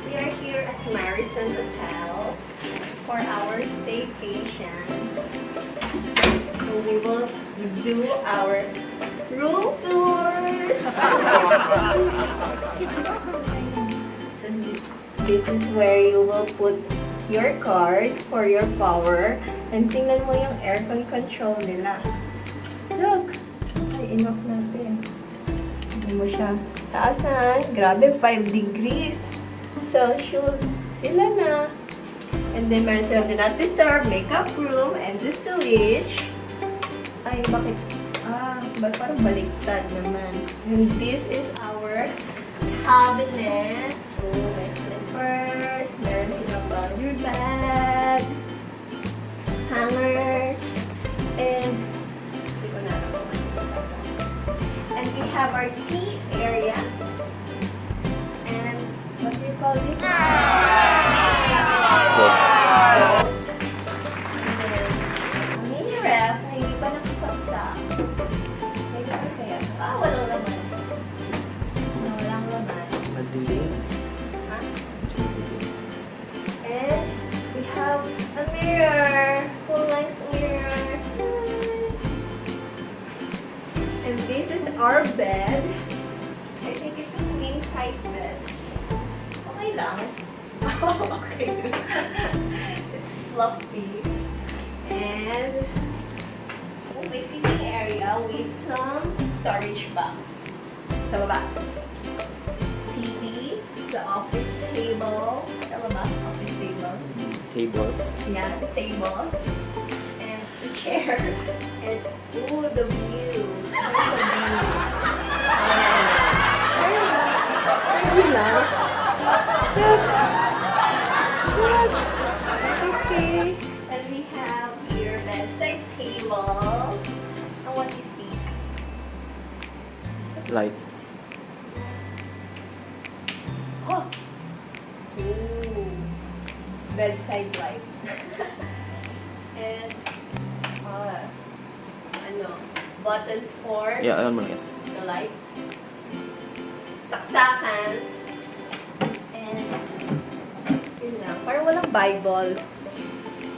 We are here at Marison Hotel for our staycation. So we will do our room tour. So this is where you will put your card for your power. And tingnan mo yung aircon control nila. Look! Ay, inoff natin. Tingnan mo siya. Taasan. Grabe, 5 degrees Celsius. Sila na. And then, meron silang do not disturb, makeup room, and the switch. Ay, bakit? Parang baliktad naman. And this is our cabinet. Oh, my slippers. Meron silang laundry bag. Hangers. And we have our tea area. And what do you call it? And mini ref na hindi pa nakasaksak. May laman kaya? Walang laman. Walang laman. Madilim. Huh? And we have a mirror. Full-length mirror. And this is our bed. I think it's a queen-size bed. Okay lang. Okay. It's fluffy. And may sitting area with some storage box. Sa baba. TV, the office table. Sa baba, office table. Table. Yeah, the table. And the chair. And, ooh, the view. Okay. And we have here bedside table. And what is this? Light. Oh! Ooh. Bedside light. And, buttons for Yeah, alam mo na yan. the light. Saksakan. And, yun lang. Parang walang Bible.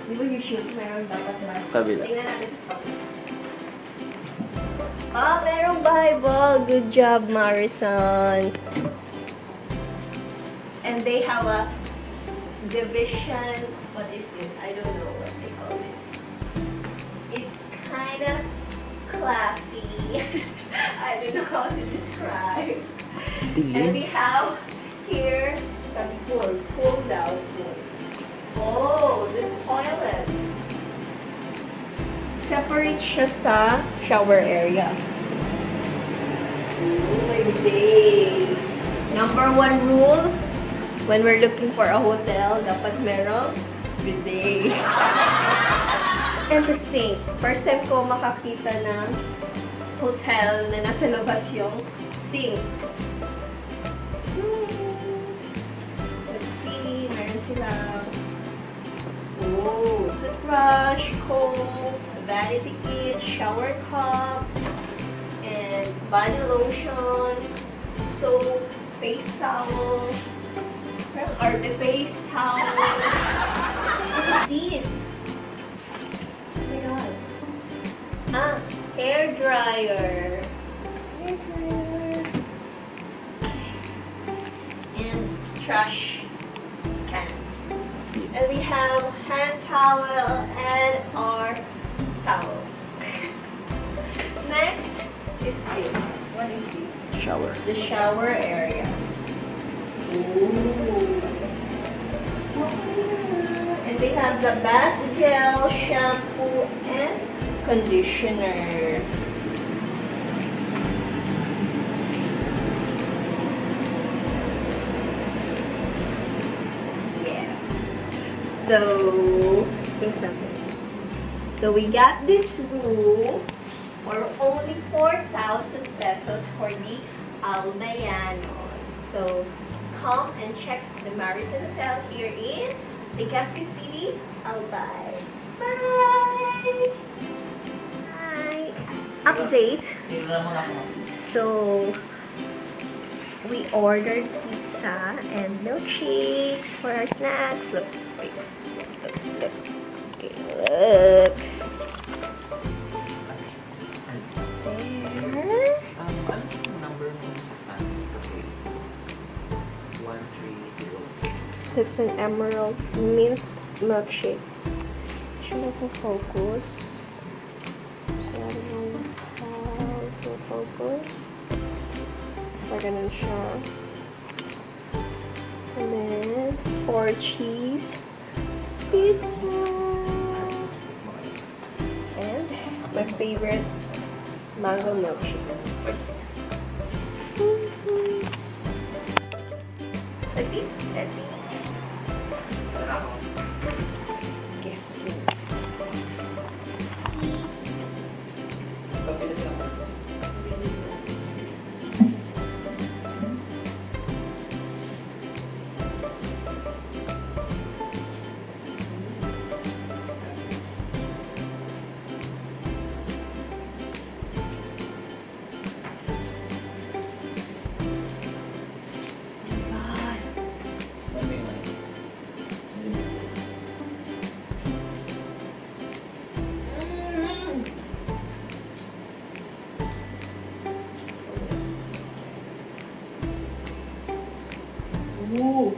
Di ba you should? Meron dapat na. Kabila. Tingnan natin sa merong Bible. Good job, Marison. And they have a division. What is this? I don't know what they call this. It's kind of classy. I don't know how to describe. And we have here some pull down pool. Oh, the toilet. Separate siya sa shower area. Oh, may bidet. Number 1 rule, when we're looking for a hotel, dapat merong bidet. And the sink. First time ko makakita ng hotel na nasa labas yung sink. Let's see. Meron silang toothbrush, comb, vanity kit, shower cup, and body lotion, soap, face towel, face towel. What is this? Oh my god. Hair dryer. And trash can. And we have hand towel and our towel. Next is this. What is this? Shower. The shower area. Ooh. And they have the bath gel, shampoo, and conditioner. Yes. So we got this room for only 4,000 pesos for the Aldayanos. So come and check the Marison Hotel here in Legazpi City, Albay. Bye! Bye! update. So, we ordered pizza and milkshakes for our snacks. Look, wait, look. Okay, look. There. Ano number mo sa Sans Cafe? 130. That's an emerald mint milkshake. Siya focus. So, I don't know how to focus. So, ganun siya. And then, 4 cheese pizza. And my favorite mango milkshake. 5-6. Let's eat. Let's eat. Yes, please. Ooh.